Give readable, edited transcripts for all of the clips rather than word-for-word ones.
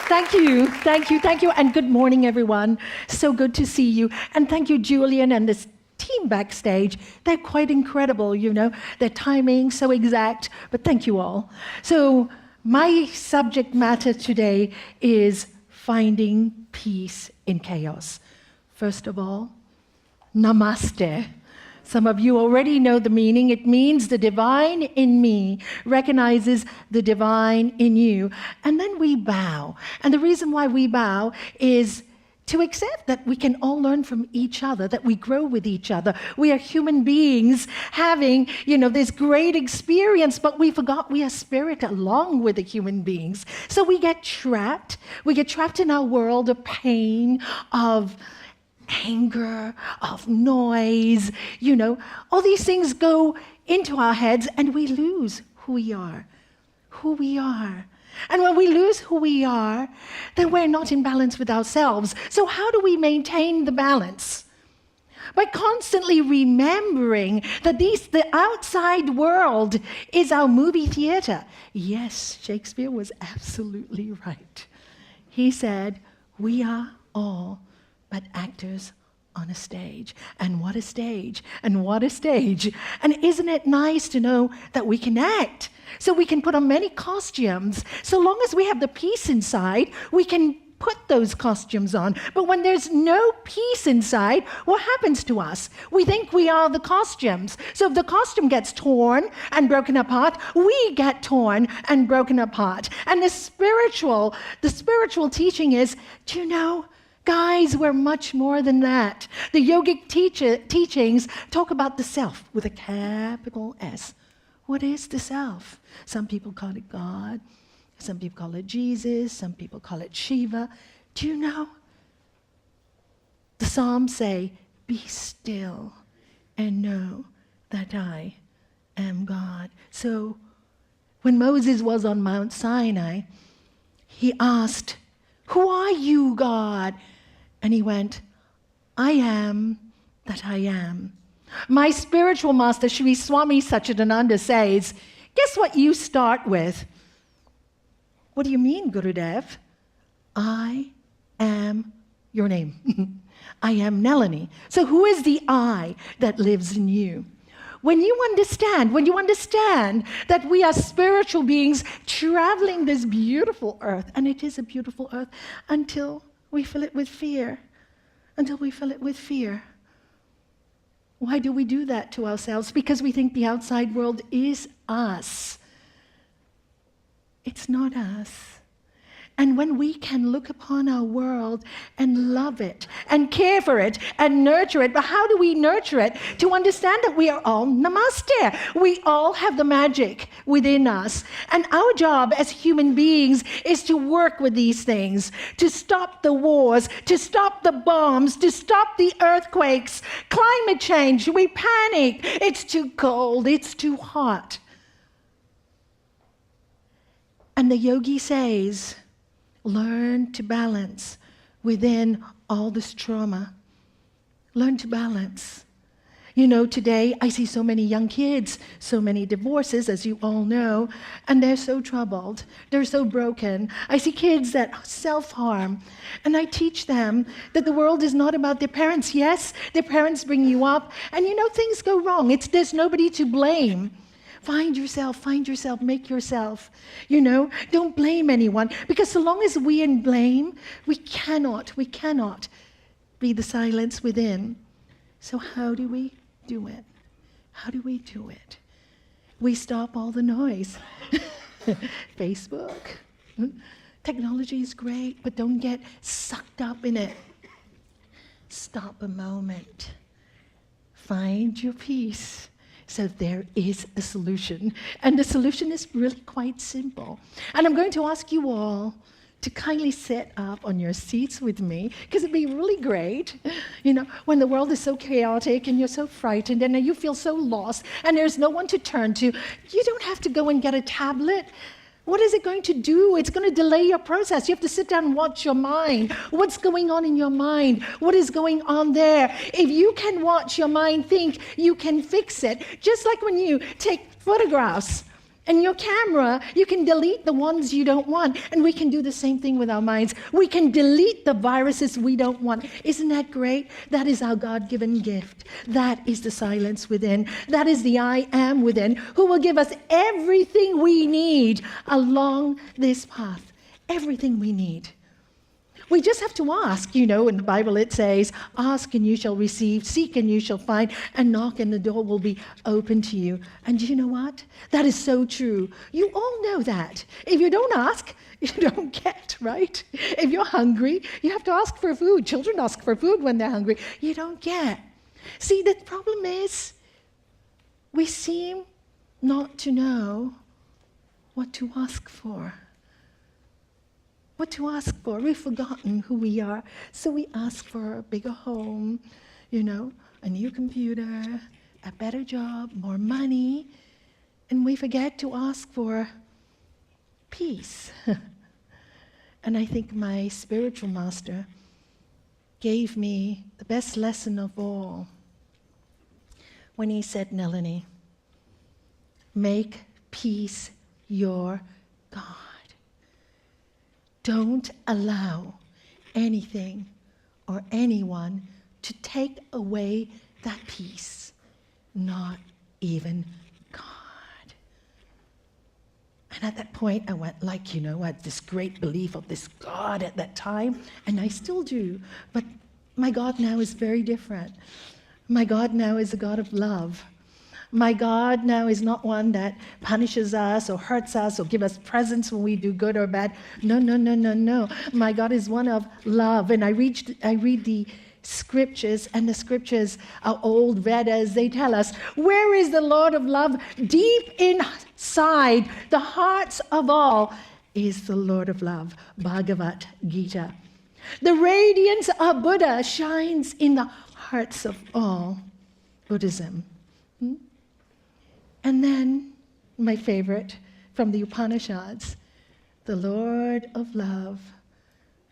Thank you, thank you, thank you, and good morning, everyone. So good to see you. And thank you, Julian, and this team backstage. They're quite incredible, you know. Their timing, so exact, but thank you all. So my subject matter today is finding peace in chaos. First of all, namaste. Some of you already know the meaning. It means the divine in me recognizes the divine in you. And then we bow. And the reason why we bow is to accept that we can all learn from each other, that we grow with each other. We are human beings having, this great experience, but we forgot we are spirit along with the human beings. So we get trapped. We get trapped in our world of pain, of anger, of noise, all these things go into our heads and we lose who we are. And when we lose who we are, then we're not in balance with ourselves. So how do we maintain the balance? By constantly remembering that the outside world is our movie theater. Yes, Shakespeare was absolutely right. He said, we are all but actors on a stage. And what a stage, and what a stage. And isn't it nice to know that we can act? So we can put on many costumes. So long as we have the peace inside, we can put those costumes on. But when there's no peace inside, what happens to us? We think we are the costumes. So if the costume gets torn and broken apart, we get torn and broken apart. And the spiritual teaching is, do you know, guys, we're much more than that. The yogic teachings talk about the self with a capital S. What is the self? Some people call it God. Some people call it Jesus. Some people call it Shiva. Do you know? The Psalms say, be still and know that I am God. So when Moses was on Mount Sinai, he asked, who are you, God? And he went, I am that I am. My spiritual master, Sri Swami Satchidananda, says, guess what you start with? What do you mean, Gurudev? I am your name. I am Nalanie. So who is the I that lives in you? When you understand that we are spiritual beings traveling this beautiful earth, and it is a beautiful earth until we fill it with fear. Why do we do that to ourselves? Because we think the outside world is us. It's not us. And when we can look upon our world and love it and care for it and nurture it, but how do we nurture it? To understand that we are all namaste. We all have the magic within us. And our job as human beings is to work with these things, to stop the wars, to stop the bombs, to stop the earthquakes, climate change. We panic. It's too cold. It's too hot. And the yogi says, learn to balance within all this trauma. Learn to balance. Today I see so many young kids, so many divorces, as you all know, and they're so troubled. They're so broken. I see kids that self-harm, and I teach them that the world is not about their parents. Yes, their parents bring you up, and things go wrong. There's nobody to blame. Find yourself, make yourself. Don't blame anyone. Because so long as we in blame, we cannot be the silence within. So how do we do it? We stop all the noise. Facebook. Technology is great, but don't get sucked up in it. Stop a moment. Find your peace. So there is a solution. And the solution is really quite simple. And I'm going to ask you all to kindly sit up on your seats with me, because it'd be really great, when the world is so chaotic and you're so frightened and you feel so lost and there's no one to turn to. You don't have to go and get a tablet. What is it going to do? It's going to delay your process. You have to sit down and watch your mind. What's going on in your mind? What is going on there? If you can watch your mind think, you can fix it. Just like when you take photographs And your camera, you can delete the ones you don't want. And we can do the same thing with our minds. We can delete the viruses we don't want. Isn't that great? That is our God-given gift. That is the silence within. That is the I am within, who will give us everything we need along this path. Everything we need. We just have to ask. In the Bible it says, ask and you shall receive, seek and you shall find, and knock and the door will be open to you. And you know what? That is so true. You all know that. If you don't ask, you don't get, right? If you're hungry, you have to ask for food. Children ask for food when they're hungry. You don't get. See, the problem is we seem not to know what to ask for. What to ask for. We've forgotten who we are. So we ask for a bigger home, a new computer, a better job, more money, and we forget to ask for peace. And I think my spiritual master gave me the best lesson of all when he said, Nalanie, make peace your God. Don't allow anything or anyone to take away that peace, not even God. And at that point, I went I had this great belief of this God at that time, and I still do. But my God now is very different. My God now is a God of love. My God now is not one that punishes us or hurts us or gives us presents when we do good or bad. No. My God is one of love. And I read the scriptures, and the scriptures are old Vedas. They tell us, where is the Lord of love? Deep inside the hearts of all is the Lord of love. Bhagavad Gita. The radiance of Buddha shines in the hearts of all. Buddhism. And then, my favorite from the Upanishads, the Lord of love,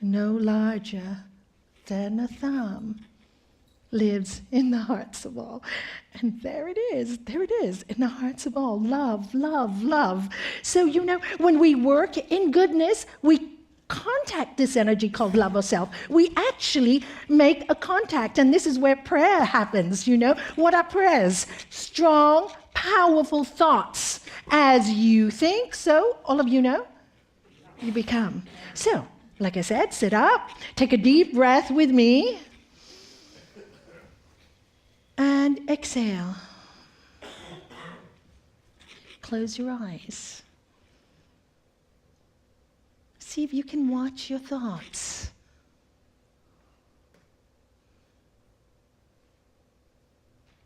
no larger than a thumb, lives in the hearts of all. And there it is, in the hearts of all. Love, love, love. So, when we work in goodness, we contact this energy called love of self. We actually make a contact, and this is where prayer happens, What are prayers? Strong, powerful thoughts. As you think, so all of you know, you become. So, like I said, sit up, take a deep breath with me, and exhale. Close your eyes. See if you can watch your thoughts.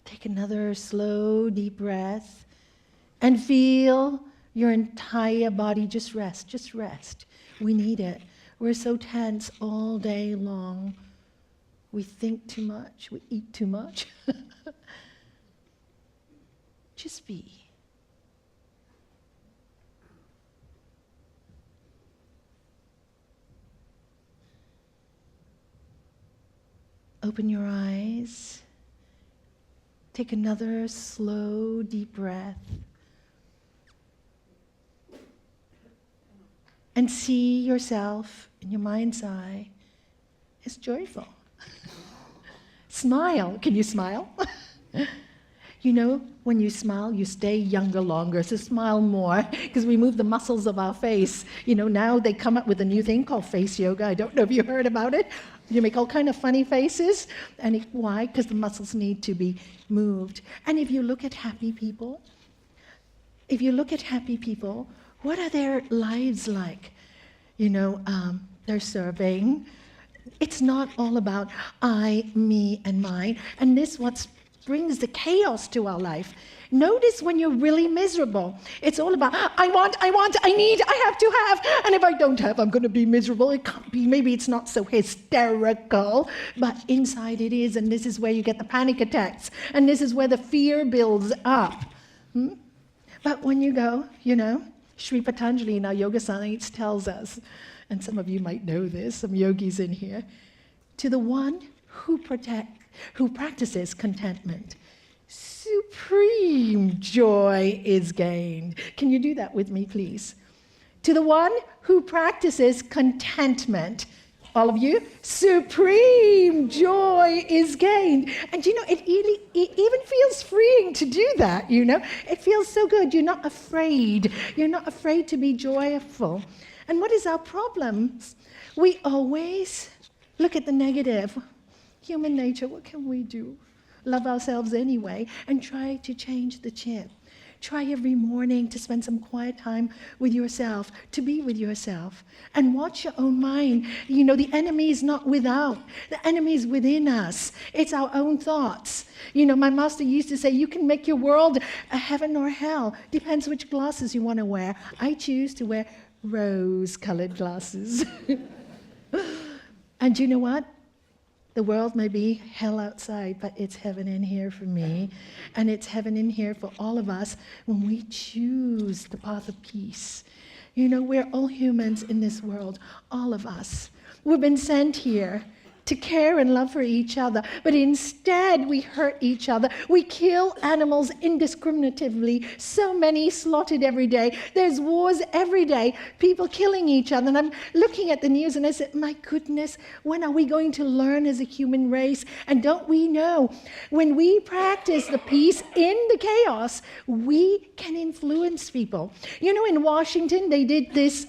Take another slow, deep breath and feel your entire body just rest. Just rest. We need it. We're so tense all day long. We think too much. We eat too much. Just be. Open your eyes. Take another slow, deep breath. And see yourself in your mind's eye as joyful. Smile. Can you smile? When you smile, you stay younger longer, so smile more, because we move the muscles of our face. Now they come up with a new thing called face yoga. I don't know if you heard about it. You make all kind of funny faces. And why? Because the muscles need to be moved. And if you look at happy people, what are their lives like? They're serving. It's not all about I, me, and mine. And this what brings the chaos to our life. Notice when you're really miserable, it's all about I want, I need, I have to have. And if I don't have, I'm going to be miserable. It can't be. Maybe it's not so hysterical, but inside it is. And this is where you get the panic attacks. And this is where the fear builds up. But when you go, Sri Patanjali in our yoga science tells us, and some of you might know this, some yogis in here, to the one who practices contentment, supreme joy is gained. Can you do that with me, please? To the one who practices contentment, all of you, supreme joy is gained. And it even feels freeing to do that, It feels so good. You're not afraid. You're not afraid to be joyful. And what is our problem? We always look at the negative. Human nature, what can we do? Love ourselves anyway and try to change the chip. Try every morning to spend some quiet time with yourself, to be with yourself, and watch your own mind. The enemy is not without. The enemy is within us. It's our own thoughts. My master used to say, you can make your world a heaven or hell. Depends which glasses you want to wear. I choose to wear rose-colored glasses. And you know what? The world may be hell outside, but it's heaven in here for me. And it's heaven in here for all of us when we choose the path of peace. We're all humans in this world, all of us. We've been sent here to care and love for each other, but instead we hurt each other. We kill animals indiscriminately. So many slaughtered every day. There's wars every day, people killing each other. And I'm looking at the news and I said, my goodness, when are we going to learn as a human race? And don't we know, when we practice the peace in the chaos, we can influence people. In Washington, they did this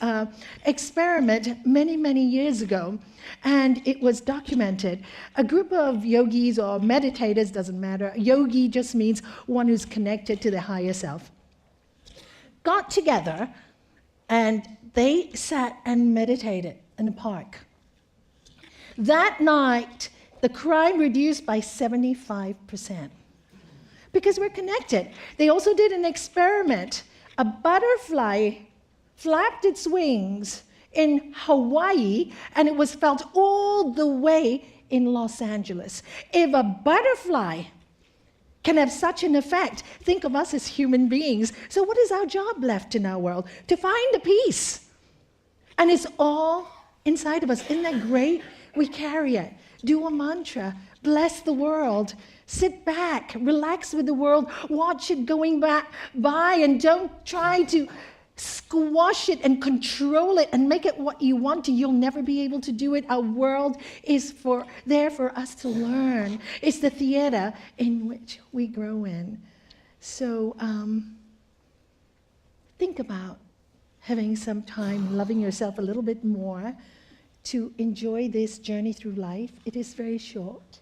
experiment many, many years ago. And it was documented. A group of yogis or meditators, doesn't matter. Yogi just means one who's connected to the higher self. Got together and they sat and meditated in a park. That night, the crime reduced by 75%. Because we're connected. They also did an experiment. A butterfly flapped its wings in Hawaii, and it was felt all the way in Los Angeles. If a butterfly can have such an effect, think of us as human beings. So what is our job left in our world? To find the peace. And it's all inside of us. Isn't that great? We carry it. Do a mantra. Bless the world. Sit back. Relax with the world. Watch it going by, and don't try to squash it and control it and make it what you want to. You'll never be able to do it. Our world is there for us to learn. It's the theater in which we grow in. So think about having some time loving yourself a little bit more to enjoy this journey through life. It is very short.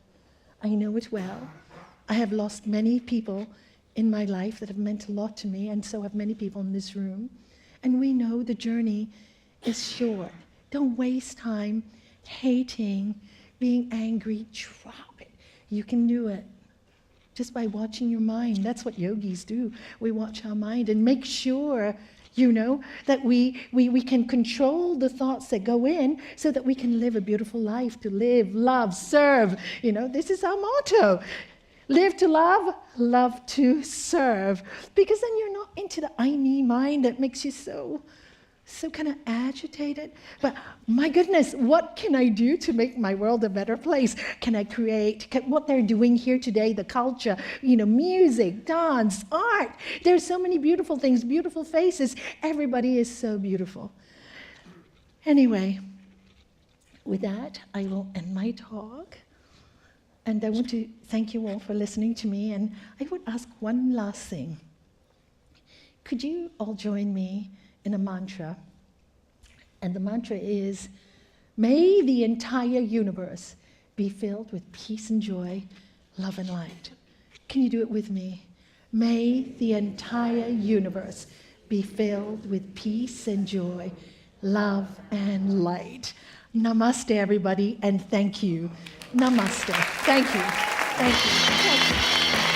I know it well. I have lost many people in my life that have meant a lot to me, and so have many people in this room. And we know the journey is short. Don't waste time hating, being angry. Drop it. You can do it just by watching your mind. That's what yogis do. We watch our mind and make sure, that we can control the thoughts that go in so that we can live a beautiful life, to live, love, serve. This is our motto. Live to love, love to serve. Because then you're not into the I, me mind that makes you so kind of agitated. But my goodness, what can I do to make my world a better place? Can I create what they're doing here today, the culture, music, dance, art. There's so many beautiful things, beautiful faces. Everybody is so beautiful. Anyway, with that, I will end my talk. And I want to thank you all for listening to me. And I would ask one last thing. Could you all join me in a mantra? And the mantra is, may the entire universe be filled with peace and joy, love and light. Can you do it with me? May the entire universe be filled with peace and joy, love and light. Namaste, everybody, and thank you. Namaste. Thank you. Thank you. Thank you.